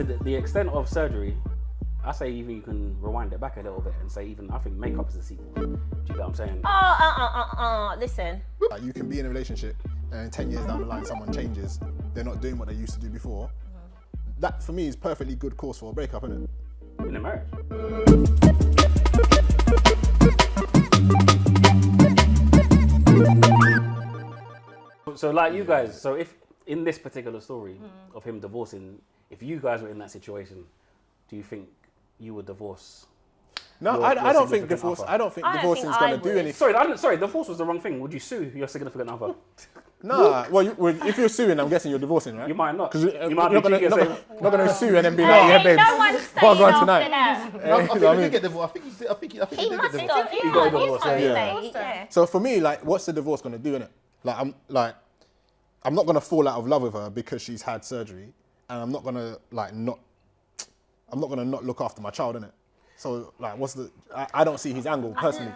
to the extent of surgery, I say even you can rewind it back a little bit and say even I think makeup is a sequel. Do you get what I'm saying? Listen. Like you can be in a relationship and 10 years down the line someone changes, they're not doing what they used to do before. That for me is perfectly good cause for a breakup, isn't it? In a marriage. So like you guys, so if in this particular story of him divorcing, if you guys were in that situation, do you think you would divorce? No, I don't think divorce. I don't think divorcing is going to do anything. Sorry, divorce was the wrong thing. Would you sue your significant other? Nah, if you're suing, I'm guessing you're divorcing, right? You might not. Because you might be cheeky and say, not going to sue and then be like, yeah, babes, No one's staying well done after tonight. that. I think he did get divorced. I think he did He get must divorced. have. He got divorced, Yeah. So for me, like, what's the divorce going to do, innit? I'm not going to fall out of love with her because she's had surgery, and I'm not going to not look after my child, innit? So like, I don't see his angle personally.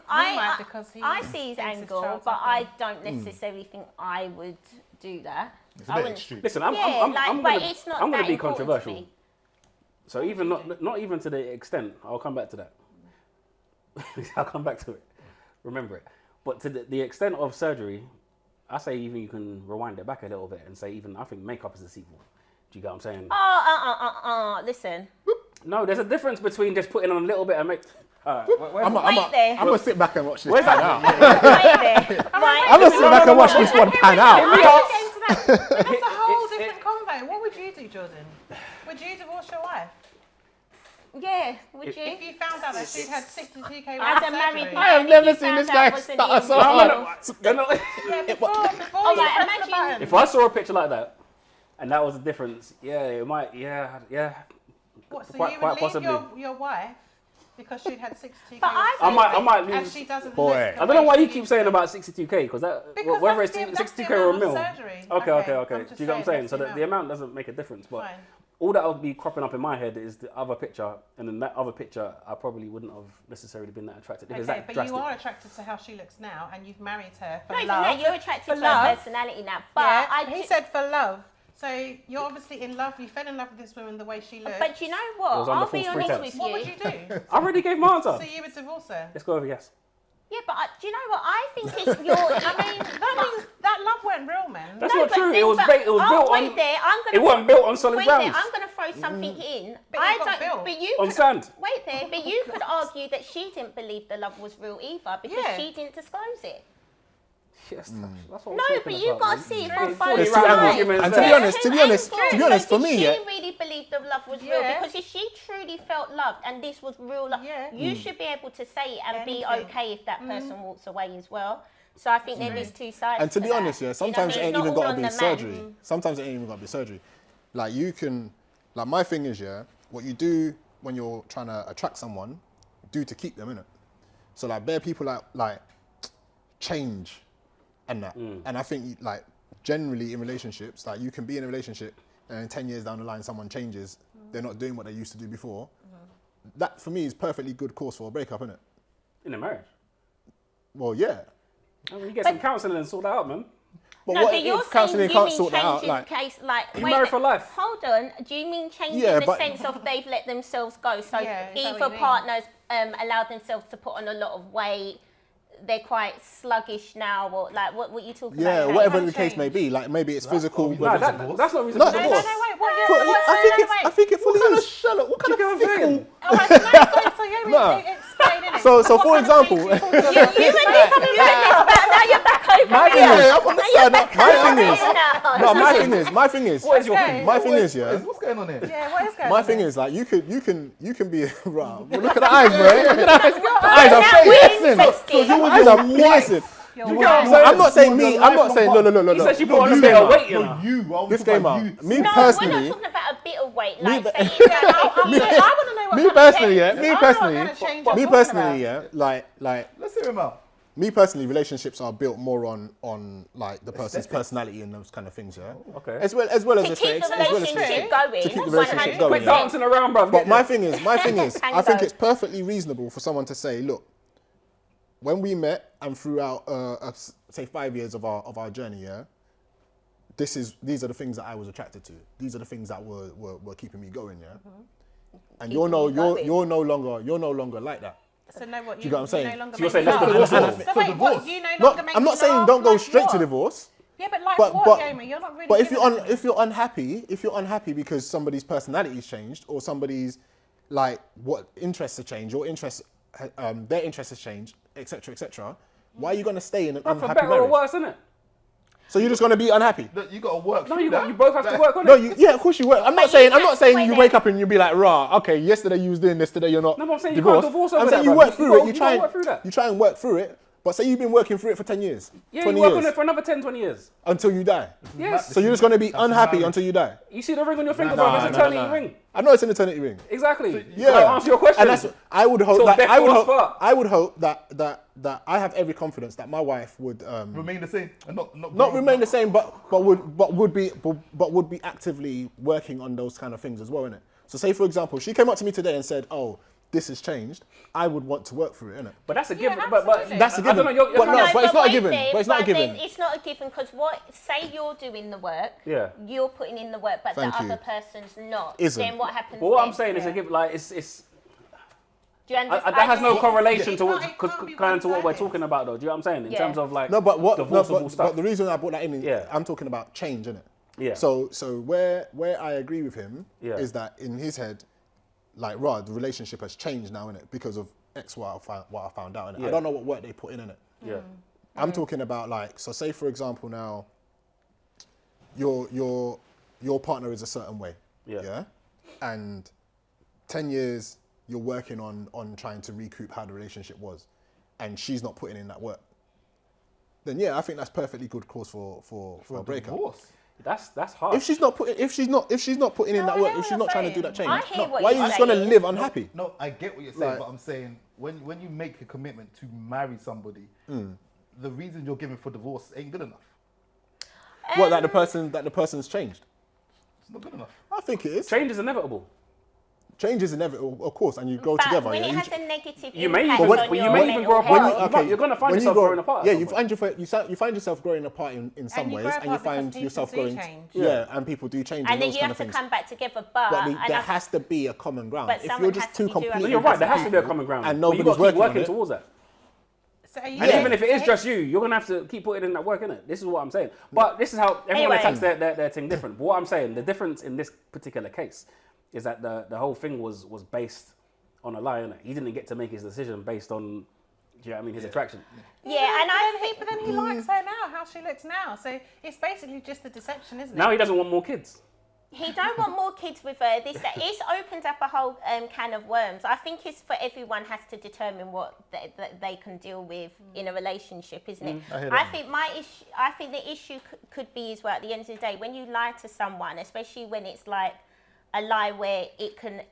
I see his angle, but I don't necessarily think I would do that. It's a bit extreme. listen, but it's not I'm going that to be important to controversial. me. So even not even to the extent, I'll come back to that. I'll come back to it. Remember it. But to the extent of surgery, I say even you can rewind it back a little bit and say even I think makeup is a sequel. Do you get what I'm saying? Listen. No, there's a difference between just putting on a little bit and make. I'm gonna sit back and watch this Where's pan that? out. Right. I'm gonna sit back and watch this one pan out. That's a whole different convo. What would you do, Jordan? Would you divorce your wife? Yeah, would you? If you found out that she'd had 62k As a married man, I have never seen this guy stutter so hard. If I saw a picture like that, and that was the difference, it might, What, so quite you would leave possibly. your wife because she'd had 62k? But I might lose. And she doesn't Boy. look I don't know why you keep saying about 62k, because Because whether it's that's the 62k or a amount of mil. surgery. Okay. I'm Do you just get what I'm saying, saying? that's So the the amount doesn't make a difference, but Fine. all that would be cropping up in my head is the other picture, and then that other picture, I probably wouldn't have necessarily been that attracted. If it's Okay, that but drastic. you are attracted to how she looks now, and you've married her for No, even love. that, you're attracted For to love. her personality now. But Yeah, he said for love. So you're obviously in love. You fell in love with this woman the way she looks. But you know It was what? under I'll be false honest pretense. with What you. would you do? I already gave my answer. So you would divorce her? Let's go over yes. Yeah, but do you know what? I think it's your. I mean, that means that love weren't real, man. That's No, not but true. think It was about- built on. wait there, I'm gonna It wasn't built on solid wait there, grounds. I'm going to throw something in. But it got built. But you On could, sand. Wait there, but you could argue that she didn't believe the love was real either because Yeah. she didn't disclose it. Yes, that's what No, I'm but talking you about, got to man. see it Very from funny. both There's two sides. angles. arguments And there. to be honest, So for me, did she really believe the love was real? Yeah. Because if she truly felt loved and this was real love, Yeah. you should be able to say it and be Anything. okay if that person walks away as well. So I think there is two sides. And to be that. honest, You know sometimes what it I ain't mean? even It's not got all to be on the man. surgery. Sometimes it ain't even got to be surgery. Like you can, like my thing is, what you do when you're trying to attract someone, do to keep them, innit? So like bare people like change and that. And I think like generally in relationships, like you can be in a relationship and then 10 years down the line someone changes, they're not doing what they used to do before. That for me is perfectly good cause for a breakup, innit? In a marriage. Well, yeah. I mean, you get some counselling and sort that out, man. But No, what but you're if counselling saying can't you sort mean that out? change in Like, case, like, You married for life. Hold on. Do you mean change Yeah, in the but- sense of they've let themselves go? So Yeah, is that either what you mean? partners allow themselves to put on a lot of weight, they're quite sluggish now, or like what you talking yeah, about? whatever How the case may be. Like maybe it's physical. not whether No, it's- that's not reason No, for no, divorce. No, wait, what? But I think it fully is. Shallow. What kind You get of what I'm saying? Oh, right, so you No. explain it. So for example, You were just about this, but now you're back over my thing here. is, I'm on the Now you're side. back my over thing is, here now. no, my thing is, What is your Okay. opinion? my thing is, yeah. What's going on here? Yeah, what is going My on thing there? is like you can be right. Well, look at the eyes, bro. Look at the eyes. The eyes are Now we're piercing. interested. The eyes are piercing. I'm not saying me. I'm not saying no. He said she Look, put on a this bit game of out. weight, you know. You. This game out. Me No, personally. we're not talking about a bit of weight. Like, Me- say Me it's like, I want to know what Me kind of personally, change- yeah. I Me don't know what personally, kind of change you're me talking personally, about. yeah. Like Let's hear him out. me personally, relationships are built more on like the person's Aesthetics. personality and those kind of things, yeah. Okay. As well as to keep aesthetics, the as well as relationship going. to keep the relationship 100%. going. Quit Yeah. dancing around, bruv. But Get my there. thing is, I think it's perfectly reasonable for someone to say, look, when we met and throughout, say 5 years of our journey, yeah, these are the things that I was attracted to. These are the things that were keeping me going, yeah. And Keeping you going. you're no longer like that. So no, what Do you get what I'm saying? no longer So you're make saying me let's go laugh. for divorce. So wait, what? You no No, longer make I'm me not saying laugh, don't go like straight to what? divorce. Yeah, but like But what, Yomi? You're not really. But if giving us if you're unhappy because somebody's personality's changed or somebody's like what interests have changed or their interests has changed, etc., etc. Why are you gonna stay in an For unhappy better or marriage? worse, isn't it? So you're just gonna be unhappy? Look, you gotta work. No, through you that. both have to work on No, it. yeah, of course you work. I'm not But saying wait you then. wake up and you be like, rah, okay, yesterday you was doing this, today you're not. No, but I'm saying you can't divorced. divorce over I'm saying that, you bruv. work You through gotta- it. you gotta work through that. You try and work through it. But say you've been working through it for 10 years, Yeah, 20 you work years, on it for another 10, 20 years. until you die. Yes. So you're just gonna be That's unhappy marriage. until you die. You see the ring on your finger, No, bro? It's no, an no, eternity ring. I know it's an eternity ring. Exactly. Yeah. So I answer your question. And that's I would hope Till that death I would do us hope part. I would hope that I have every confidence that my wife would Remain the same and not remain the same, but would be actively working on those kind of things as well, innit? So say for example, she came up to me today and said, "Oh, this has changed." I would want to work through it, innit? But that's a Yeah, given. But absolutely. That's a I don't given. know. You're But kind no, of- but it's not a wait given. there, But it's not a but given. then it's not a given because say you're doing the work, Yeah. you're putting in the work, but Thank the you. other person's not. Isn't. Then what happens? But what I'm then? saying is a given. Like it's. Do you understand? That has no It- correlation it to what, can't- it can't be kind to what we're one-sided. talking about, though. Do you know what I'm saying? In Yeah. terms of like No, but divorceable stuff. but the reason I brought that in is Yeah. I'm talking about change, innit? Yeah. So where I agree with him Yeah. is that in his head, like, the relationship has changed now, innit? Because of X, what I found out, innit? Yeah. I don't know what work they put in it. Yeah. I'm talking about like, so say for example now, your partner is a certain way, Yeah. and 10 years you're working on trying to recoup how the relationship was, and she's not putting in that work. Then yeah, I think that's perfectly good cause for a breakup. Divorce. That's hard. If she's not putting in that I work, hear if she's what not you're trying to do saying. that change, I hear what why are you you're just gonna saying. live unhappy? No, I get what you're saying, Like- but I'm saying when you make a commitment to marry somebody, the reason you're giving for divorce ain't good enough. What, that the person's changed? It's not good enough. I think it is. Change is inevitable. Change is inevitable, of course, and you go But together. when yeah, it you has ch- a negative You may impact even, on but your you may even mental grow health. apart. You're gonna find when yourself grow- growing apart. Yeah, at you some point. find yourself growing apart in some you ways, grow and you apart find because yourself people do going. change. Yeah, and people do change. And then those you kind have of to things. come back together, but There has to be a common ground. But If someone you're just has to two be doing completely No, you're right. There has to be a different common ground. and But you nobody's got to keep working on working it. towards that. So are you And Yeah. even if it is just you, you're gonna have to keep putting in that work, innit? This is what I'm saying. But this is how everyone Anyway. attacks their thing different. But what I'm saying, the difference in this particular case is that the whole thing was based on a lie, innit? He didn't get to make his decision based on, do you know what I mean, his attraction. Yeah, and but then he likes her now, how she looks now. So it's basically just a deception, isn't it? Now he doesn't want more kids. he don't want more kids with her. It's opened up a whole can of worms. I think it's for everyone has to determine what they can deal with in a relationship, isn't it? I hear I that. think I think the issue could be as well at the end of the day when you lie to someone, especially when it's like a lie where it can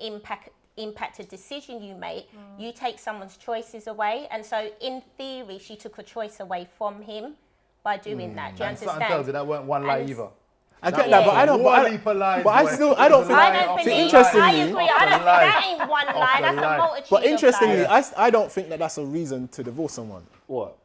impact a decision you make. You take someone's choices away, and so in theory, she took a choice away from him by doing that. Do you And something understand? tells you that weren't one lie And- either. I get that, but I don't. One heap of lies, But I boy. still, I don't think. I don't See, believe. interestingly, I agree. I don't think that ain't one lie. That's lie. a multitude. but interestingly, of lies. I don't think that's a reason to divorce someone. What?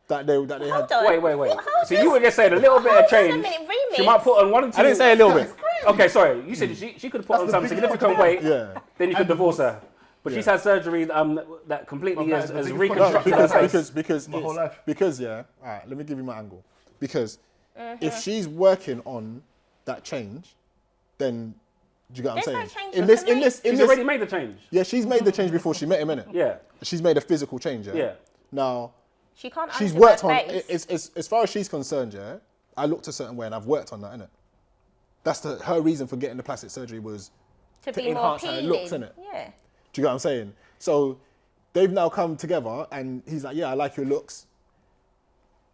That they Hold had. on. Wait. Hold So you were just saying a little bit of hold on a change. minute, She remix. might put on 1 or 2. I didn't say a little bit. Okay, sorry. You said she could have put on the some biggest significant weight. Yeah. Then you could divorce her. But she's had surgery that completely Well, has that's the biggest reconstructed her face. because My whole it's- life. because yeah. All right, let me give you my angle. Because if she's working on that change, then do you get what There's no I'm saying? change In you this, can make. She's already made the change. yeah, she's made the change before she met him, innit? Yeah. She's made a physical change, yeah. Yeah. Now She can't. she's undo worked her on. face. As far as she's concerned, yeah. I looked a certain way and I've worked on that, innit? That's her reason for getting the plastic surgery was to to be more enhance how it appealing. looks, innit? Yeah. Do you get what I'm saying? So they've now come together and he's like, yeah, I like your looks.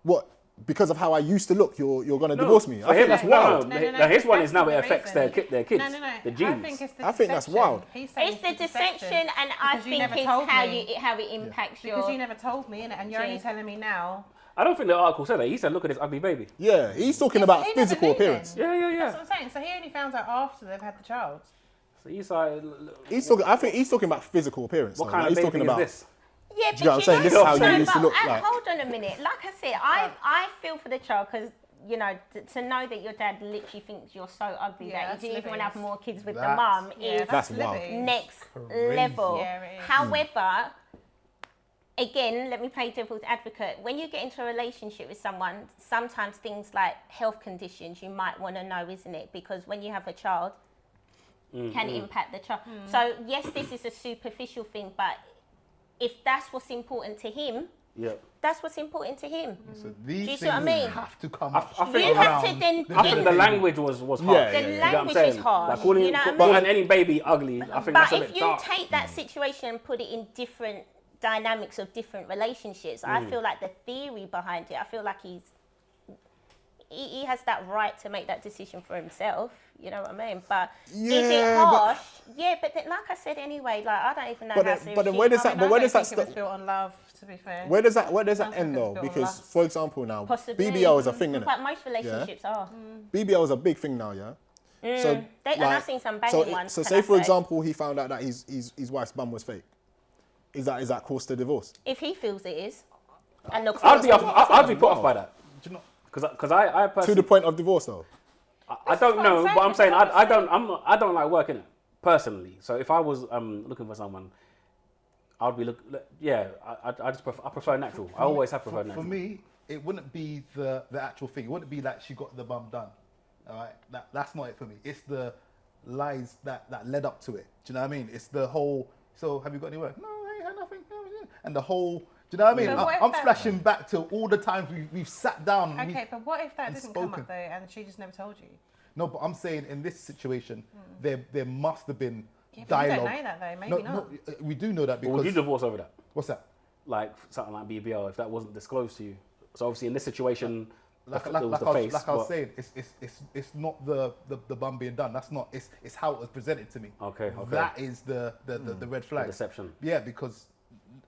What? Because of how I used to look, you're going to divorce me. I for think him, that's wild. No, his one is now it That's affects not the their kids, reason. No. the genes. I think it's the I think that's deception. wild. He's saying It's the deception, and I Because you think never it's told how me. how it impacts Because your. you never told me, innit? And you're only Gee. telling me now. I don't think the article said that. He said, look at this ugly baby. Yeah, he's talking Yes, about he never physical knew then. appearance. Yeah. That's what I'm saying. So he only found out after they've had the child. So he's like, He's talking. I think he's talking about physical appearance. what though. kind Like, of he's baby talking about. is this? Yeah, you know what I'm saying? This is how you used to look like. Hold on a minute. Like I said, I feel for the child because you know, to know that your dad literally thinks you're so ugly Yeah, that you didn't even want to have Libby's. more kids with the That's- mum Yeah, is That's wild. Libby's. next Crazy. level. Yeah, it is. However, again, let me play devil's advocate. When you get into a relationship with someone, sometimes things like health conditions you might want to know, isn't it? Because when you have a child, can impact the child. So yes, this is a superficial thing, but if that's what's important to him, that's what's important to him. So Do these you things see what I mean? have to come I think- You have to around then I think the language was hard. Yeah, The yeah, You know what I'm language saying? is harsh. Like calling, You know what I calling mean? any baby ugly, I think But that's a if bit you dark. take that situation and put it in different dynamics of different relationships, I feel like the theory behind it, I feel like he has that right to make that decision for himself. You know what I mean? But is it Yeah, harsh? Yeah, but then, like I said anyway, like I don't even know But how then- serious but then she where is. does that- I but where don't does that think it was stop? built on love, to be fair. Where does that Sounds end like though? it's built on Because lust. for example now, Possibly. BBL is a thing, innit? But most relationships are. BBL is a big thing now, yeah. So And I've seen some banging ones. So can say I for example he found out that his wife's bum was fake. Is that cause to divorce? if he feels it is, and the I'd be court- I'd be put off by that. Do you know? Because I To personally, the point of divorce though. I don't what know, I'm but I'm saying, saying that's what I don't like working it personally. So if I was looking for someone, I'd be I just prefer natural. I always have preferred For natural. me, it wouldn't be the actual thing. It wouldn't be that she got the bum done. All right, that's not it for me. It's the lies that led up to it. Do you know what I mean? It's the whole. So have you got any work? No, I ain't had nothing. And the whole. Do you know what I mean? But what if I'm that- flashing back to all the times we've sat down. and Okay, but what if that and didn't come spoken. up though, and she just never told you? No, but I'm saying in this situation, there must have been Yeah, but dialogue. you don't know that though. Maybe not. We do know that Or because would you divorce over that? what's that? Like something like BBL, if that wasn't disclosed to you. So obviously in this situation, Like, it like, was like, the I was, face. like I was but- saying, it's not the bum being done. That's not. It's how it was presented to me. Okay. That is the red flag. deception. Yeah, because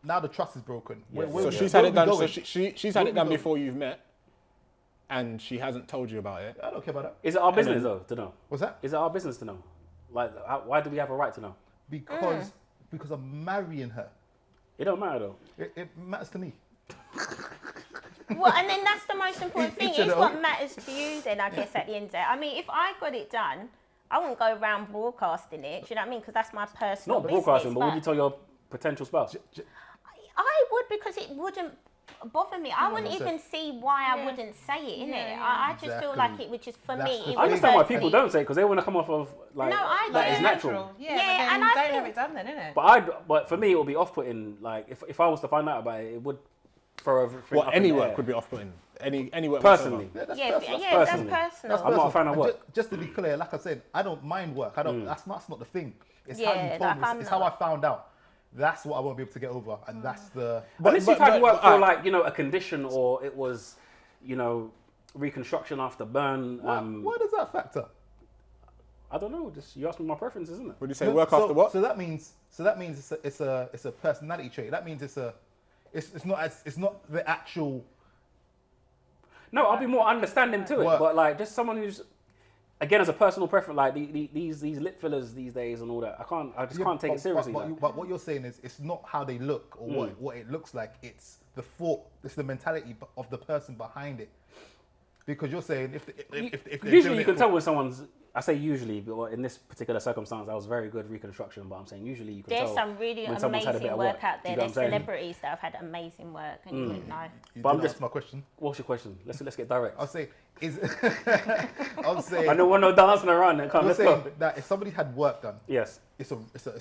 now the trust is broken. Yeah, So yeah. she's had where it we done. So going? she's Where had it we done going? before you've met, and she hasn't told you about it. I don't care about that. Is it our business though to know? What's that? Is it our business to know? Like, why do we have a right to know? Because I'm marrying her. It don't matter though. It matters to me. Well, and then that's the most important thing. Each Is of what them. matters to you then, I guess, at the end of the day. I mean, if I got it done, I wouldn't go around broadcasting it. Do you know what I mean? Because that's my personal Not business. broadcasting, but would you tell your potential spouse? I would, because it wouldn't bother me. I wouldn't 100%. even see why I Yeah. wouldn't say it, innit? Yeah, yeah. I just feel like Exactly. it would just, for That's me, the it I would understand why personally- people don't say it because they want to come off of like No, I that don't. is natural. Yeah, Yeah, but and then I don't think- have it done then, innit? But for me, it would be off-putting. Like if I was to find out about it, it would throw everything. Well, up in any the work air. could be off-putting. Any work Personally. whatsoever. That's Yeah, personal. yeah, that's personally. personal. I'm not a fan of And work. Just to be clear, like I said, I don't mind work. I don't. That's not the thing. It's how Yeah, you told like, me. I'm It's how I not. found out. That's what I won't be able to get over, and that's the. Unless you've had work for alright. like a condition or it was reconstruction after burn. Why does that factor? I don't know. Just you asked me my preference, isn't it? Would you say work after what? So that means it's a personality trait. That means it's not the actual. No, I'll be more understanding to it. Work. But like just someone who's again as a personal preference, like these lip fillers these days and all that. I just can't take it seriously. like. But what you're saying is it's not how they look or what it looks like. It's the thought. It's the mentality of the person behind it. Because you're saying if they're Usually doing you it can for- tell when someone's. I say usually, but in this particular circumstance, that was very good reconstruction. But I'm saying usually you can There's tell some really when someone's had a bit amazing of work work. out Do there. you know There's what I'm saying? celebrities that have had amazing work, and you wouldn't know. You But I'm didn't just- ask my question. What's your question? Let's get direct. I'll say is. I'll say. I don't want no dancing around. Come, You're let's saying go. that if somebody had work done, Yes. it's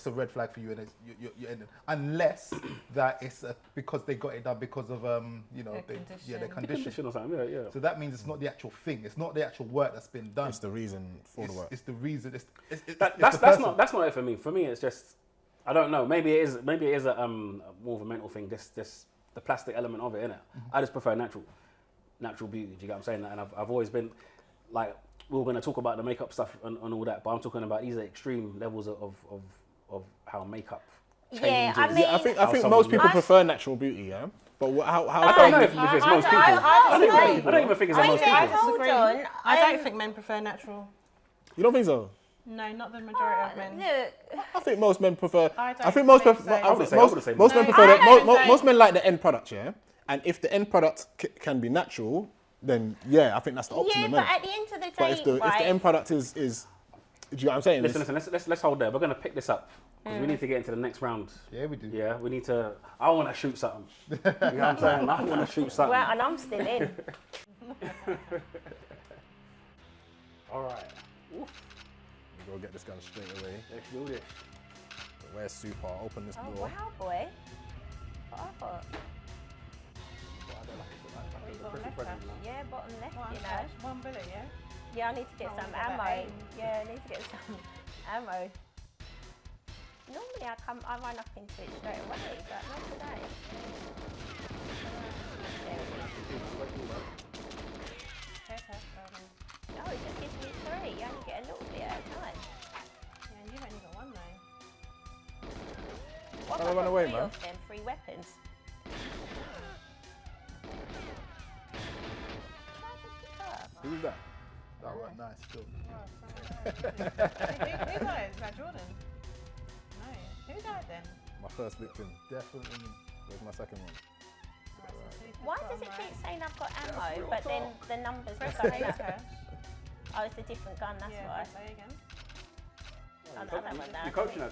a red flag for you, and you're ending. Unless that it's because they got it done because of their condition. condition. Condition or something. Yeah, yeah. So that means it's not the actual thing. It's not the actual work that's been done. It's the reason for the work. It's the reason. It's the That's person. not it for me. For me, it's just I don't know. Maybe it is a more of a mental thing. Just the plastic element of it, innit? I just prefer natural beauty. Do you get what I'm saying? And I've always been like we were going to talk about the makeup stuff and all that, but I'm talking about these are extreme levels of how makeup changes. Yeah, I mean, Yeah, I think someone most people I- prefer natural beauty. Yeah, but how I don't know if it's most people. I don't even think it's I most think- people. hold on. I don't think men prefer natural. you don't think so? No, not the majority of men. Look, I think most men prefer. I don't I think most think prefer. so. I would say Most most. men No, prefer. I don't think so. Most men like the end product, yeah. And if the end product can be natural, then yeah, I think that's the optimum. Yeah, but innit? at the end of the day, But if the right, end product is, do you know what I'm saying? Listen, let's hold there. We're gonna pick this up because we need to get into the next round. Yeah, we do. Yeah, we need to. I want to shoot something. You know what I'm saying? I want to shoot something. well, and I'm still in. All right. Oof. We'll get this gun straight away. Let's do this. Where's Super? Open this Oh, door. wow, boy. What I got? Yeah, bottom left, you know. 1 bullet, yeah? Yeah, I need to get Oh, some we got that ammo. aim. Yeah, I need to get some ammo. Normally I run up into it straight away, but not today. No, it just gives me 3. You only get a little bit at a time. Yeah, you've only got 1 though. What Have if I run got away, 3 man? of them, 3 weapons? Who's that? That was nice still. Who died? Is that Jordan? No. Who died then? My first victim. Definitely. Where's my second one? Why does it keep saying I've got ammo, but then the numbers are Press going A, up? Tash. Oh, it's a different gun, that's Yeah, why. press A again. I don't know now. You're coaching her.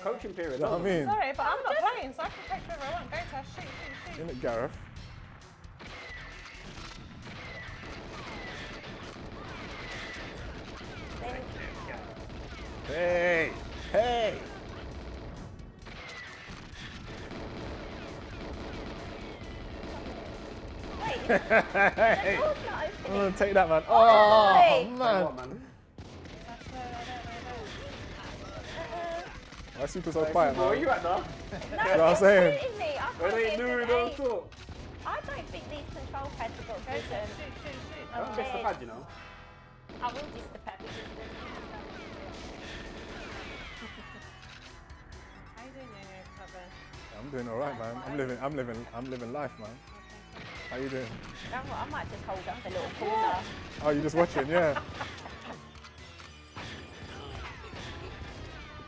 Coaching period. You know what I mean? Sorry, but I'm not playing, so I can take whoever I want. Go, Tash. Shoot. In it, Gareth. Hey! Hey! Wait, the door's not I'm opening. gonna take that, man. Oi! Oh, man. What, man? Tash, no. Why Super so quiet, Where man? you at now? No, You know what I'm saying? shooting me. I can't Where they get do to no aim. talk. I don't think these control pads have got Go, good. Tash. Shoot. I'm That's the dead. pad, you know. I will diss the pad because How you doing, Yomi, up there? I'm doing all right, man. I'm living life, man. How you doing? you know what, I might just hold up a little corner. Oh, you just watching, yeah.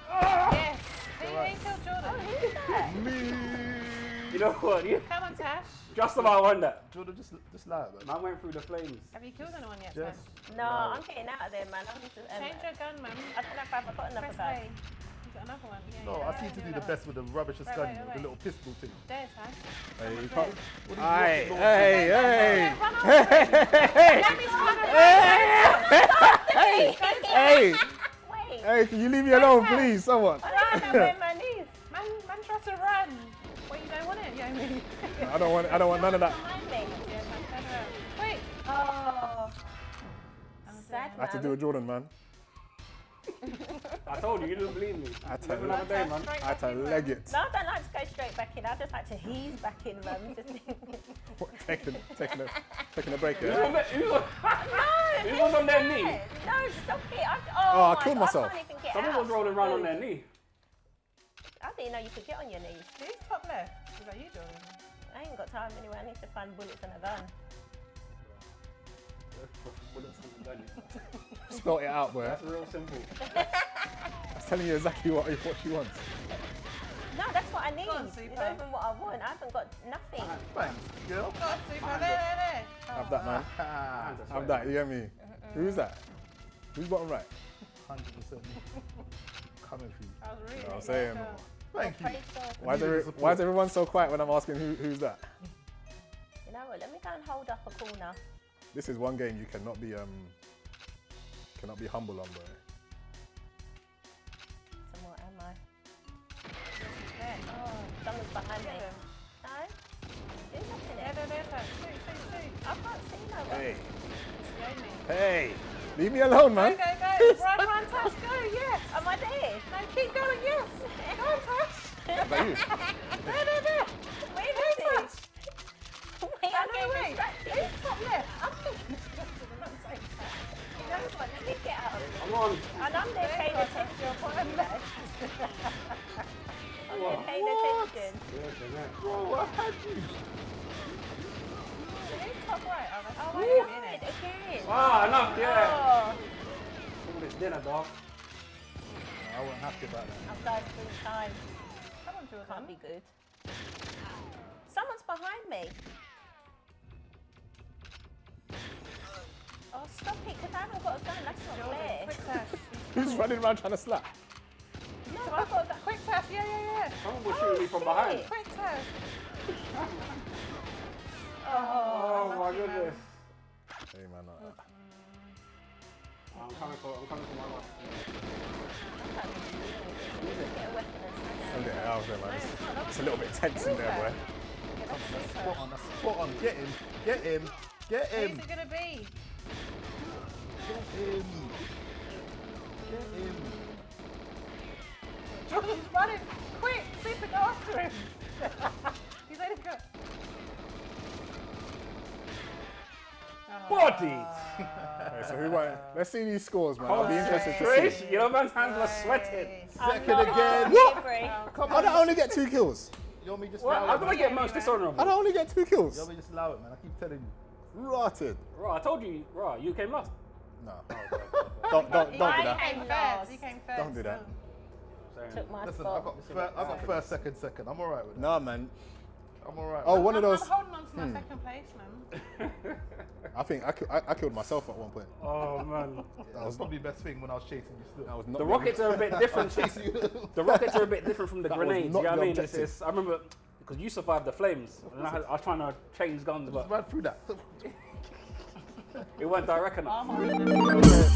Yes. Who killed Jordan? Who's that? You know what? You Come on, Tash. just about won that. Jordan, just lie, man. Man went through the flames. Have you killed anyone yet, Yes. Tash? No, I'm getting out of there, man. I'm just, Change your gun, man. I don't know if I've got another Press gun. A. You got another one? Yeah, No, yeah, I seem to do the best with the rubbishest Wait, gun, wait, with wait. the little pistol thing. There, Tash. Hey, you Someone's can't. there. Hey, hey, Run off. hey, Let me run hey, hey, Wait, hey, can you leave me alone, please, someone? I don't know where man is. Man tries to run. Well, you don't want it, Yomi. I don't want none of that. Behind me. Yeah, man, turn around. Wait. Oh, sad I had to man. do a Jordan, man. I told you, you didn't believe me. I had to, Live another day, man. I had to leg it. No, I don't like to go straight back in. I just like to ease back in, man. Just taking a break Who here. was Who was on their knee? No, stop it. Oh, I my killed God, myself. I can't even get Someone out. was rolling around on their knee. I didn't know you could get on your knees. Who's top left? Is that you, Jordan? I ain't got time anyway. I need to find bullets and a gun. Spelt it out, boy. That's real simple. I was telling you exactly what she wants. No, that's what I need. Go on, It's Supa. not even what I want. I haven't got nothing. Thanks, girl. Go on, Supa. There. Have that, man. Have that, you hear me? Who's that? Who's bottom right? 100% coming for you. I was really You know what I'm saying? Thank you. Praise God. Why is everyone so quiet when I'm asking who's that? You know what? Let me go and hold up a corner. This is one game you cannot be humble on, boy. Some more ammo. There. Oh, someone's behind me. No? Do nothing. There, Tash. Shoot. I can't see no one. Hey, Yomi. hey, leave me alone, man. Go. Run, Tash. Go, yes. Am I there? No, keep going, yes. Go on, Tash. How about you? There. Where Go, is Tash. it? Wait, I'm getting distracted. Who's top left? I'm thinking it's top to the right side. You know what? Let me get out. Come on. And I'm there paying attention. Bottom left. I'm there paying attention. What had you? So who's top right? Oh, Oh, Yomi, I innit? lied again. Ah, enough, yeah. Oh, All this dinner, dog. I wasn't happy about that. I've died 3 times. Come on, Jordan. Can't be good. Someone's behind me. Oh, stop it, because I haven't got a gun. That's not Jordan, fair. quick Tash. Who's running around trying to slap? No, I've got a gun. Quick Tash, yeah. Someone was shooting me from behind. Quick Tash. Oh my goodness. Hey man, I'm coming for my life. Get a weapon and stand okay, I was there, man. It's a little bit tense in there, boy. Spot on, that's spot on. Get him. Get him. Who's it gonna be? Get him. Get him. Jordan's running. Quick, Supa, go after him. He's letting go. Bodies! Okay, so who won? Let's see these scores, man. I'll be interested to see. Trish, your man's hands were sweating. Second again. What? Come I on. don't only get 2 kills. Yomi, just Well, allow how it. do I Man. get most I dishonorable? don't only get 2 kills. Yomi, just allow it, man. I keep telling you. Rotted. Right, I told you, right, you came last. No. Don't do I that. came First. last. He came first. Don't do that. Took my Listen, spot. I've got first, second. I'm alright with that. No, man. I'm alright. Oh, one of I'm those. holding on to my second place, man. I think I killed myself at one point. Oh man. That was probably the best thing when I was chasing you still. That was not The rockets are a bit different. Chasing you. The rockets are a bit different from the That was grenades. not You know what I the mean? objective. I remember because you survived the flames, and I was trying to change guns, but Run through that. it weren't direct enough. Oh my goodness.